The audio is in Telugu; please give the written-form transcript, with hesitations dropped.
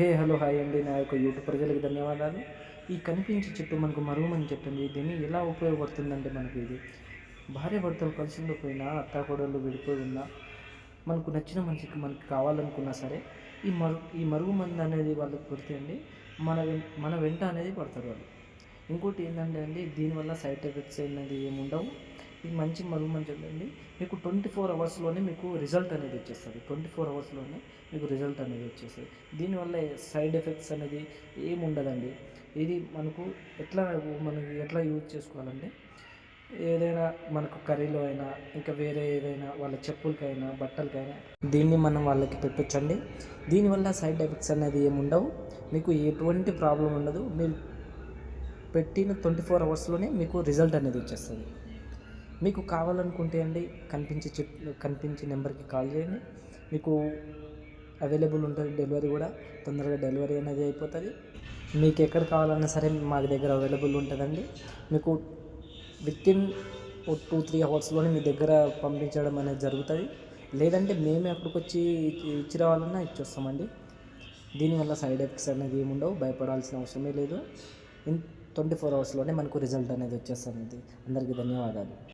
హలో హాయ్ అండి. నా యొక్క యూట్యూబ్ ప్రజలకు ధన్యవాదాలు. ఈ కనిపించే చెట్టు మనకు మరుగుమని చెట్టండి. దీన్ని ఎలా ఉపయోగపడుతుందంటే మనకి ఇది భార్యాభర్తలు కలిసి ఉండకపోయినా, అత్తాకోడళ్ళు విడిపోయి ఉన్నా, మనకు నచ్చిన మనిషికి మనకి కావాలనుకున్నా సరే ఈ మరుగుమందు అనేది వాళ్ళకి కొడితే అండి మన వెంట అనేది పడతారు వాళ్ళు. ఇంకోటి ఏంటంటే అండి, దీనివల్ల సైడ్ ఎఫెక్ట్స్ అనేది ఏముండవు. ఇది మంచి మరుగుమందు అండి. మీకు 24 అవర్స్లోనే మీకు రిజల్ట్ అనేది వచ్చేస్తుంది. 24 అవర్స్లోనే మీకు రిజల్ట్ అనేది వచ్చేస్తుంది. దీనివల్ల సైడ్ ఎఫెక్ట్స్ అనేది ఏమి ఉండదండి. ఇది మనకి ఎట్లా యూజ్ చేసుకోవాలంటే, ఏదైనా మనకు కర్రీలో అయినా, ఇంకా వేరే ఏదైనా వాళ్ళ చెప్పులకైనా, బట్టలకైనా దీన్ని మనం వాళ్ళకి పెట్టొచ్చండి. దీనివల్ల సైడ్ ఎఫెక్ట్స్ అనేది ఏమి ఉండవు. మీకు ఎటువంటి ప్రాబ్లం ఉండదు. మీరు పెట్టిన 24 అవర్స్లోనే మీకు రిజల్ట్ అనేది వచ్చేస్తుంది. మీకు కావాలనుకుంటే అండి, కనిపించే నెంబర్కి కాల్ చేయండి. మీకు అవైలబుల్ ఉంటుంది. డెలివరీ కూడా తొందరగా డెలివరీ అనేది అయిపోతుంది. మీకు ఎక్కడ కావాలన్నా సరే మా దగ్గర అవైలబుల్ ఉంటుందండి. మీకు వితిన్ 2-3 అవర్స్లోనే మీ దగ్గర పంపించడం అనేది జరుగుతుంది. లేదంటే మేమే అక్కడికి వచ్చి ఇచ్చి రావాలన్నా ఇచ్చొస్తామండి. దీనివల్ల సైడ్ ఎఫెక్ట్స్ అనేది ఏముండవు. భయపడాల్సిన అవసరమే లేదు. 24 అవర్స్లోనే మనకు రిజల్ట్ అనేది వచ్చేస్తుంది. అందరికీ ధన్యవాదాలు.